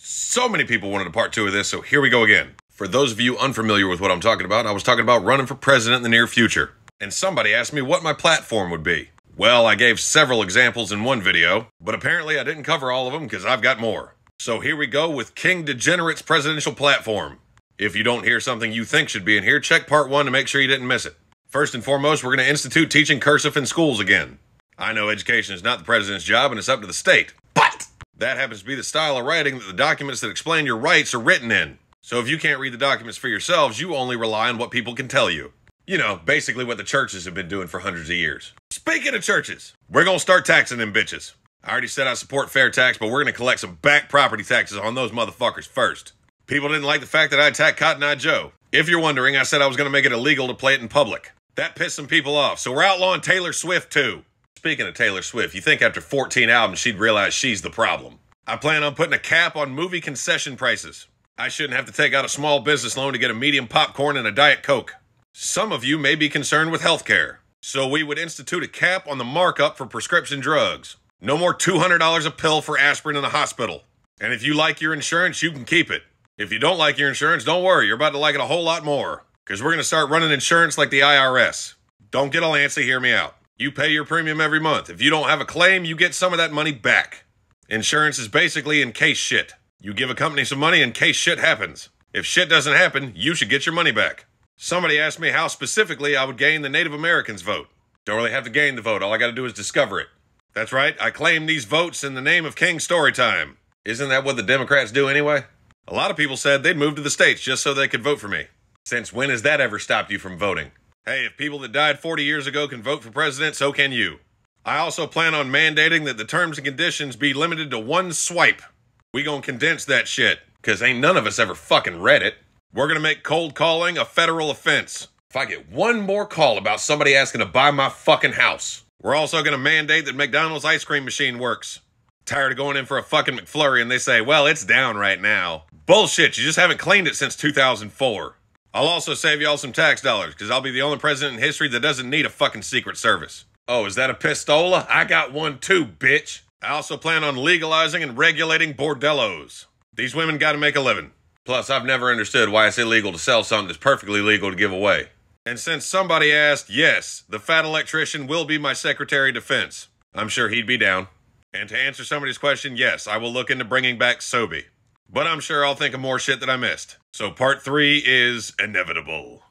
So many people wanted a part 2 of this, so here we go again. For those of you unfamiliar with what I'm talking about, I was talking about running for president in the near future. And somebody asked me what my platform would be. Well, I gave several examples in one video, but apparently I didn't cover all of them because I've got more. So here we go with King Degenerate's Presidential Platform. If you don't hear something you think should be in here, check part 1 to make sure you didn't miss it. First and foremost, we're going to institute teaching cursive in schools again. I know education is not the president's job and it's up to the state, but that happens to be the style of writing that the documents that explain your rights are written in. So if you can't read the documents for yourselves, you only rely on what people can tell you. You know, basically what the churches have been doing for hundreds of years. Speaking of churches, we're going to start taxing them bitches. I already said I support fair tax, but we're going to collect some back property taxes on those motherfuckers first. People didn't like the fact that I attacked Cotton Eye Joe. If you're wondering, I said I was going to make it illegal to play it in public. That pissed some people off, so we're outlawing Taylor Swift too. Speaking of Taylor Swift, you think after 14 albums she'd realize she's the problem. I plan on putting a cap on movie concession prices. I shouldn't have to take out a small business loan to get a medium popcorn and a Diet Coke. Some of you may be concerned with healthcare, so we would institute a cap on the markup for prescription drugs. No more $200 a pill for aspirin in a hospital. And if you like your insurance, you can keep it. If you don't like your insurance, don't worry, you're about to like it a whole lot more. Because we're going to start running insurance like the IRS. Don't get all antsy, hear me out. You pay your premium every month. If you don't have a claim, you get some of that money back. Insurance is basically in case shit. You give a company some money in case shit happens. If shit doesn't happen, you should get your money back. Somebody asked me how specifically I would gain the Native Americans' vote. Don't really have to gain the vote, all I gotta do is discover it. That's right, I claim these votes in the name of King Storytime. Isn't that what the Democrats do anyway? A lot of people said they'd move to the States just so they could vote for me. Since when has that ever stopped you from voting? Hey, if people that died 40 years ago can vote for president, so can you. I also plan on mandating that the terms and conditions be limited to one swipe. We gonna condense that shit, cause ain't none of us ever fucking read it. We're gonna make cold calling a federal offense. If I get one more call about somebody asking to buy my fucking house. We're also gonna mandate that McDonald's ice cream machine works. Tired of going in for a fucking McFlurry and they say, well, it's down right now. Bullshit, you just haven't cleaned it since 2004. I'll also save y'all some tax dollars, because I'll be the only president in history that doesn't need a fucking Secret Service. Oh, is that a pistola? I got one too, bitch. I also plan on legalizing and regulating bordellos. These women gotta make a living. Plus, I've never understood why it's illegal to sell something that's perfectly legal to give away. And since somebody asked, yes, the fat electrician will be my Secretary of Defense. I'm sure he'd be down. And to answer somebody's question, yes, I will look into bringing back Sobe. But I'm sure I'll think of more shit that I missed. So part 3 is inevitable.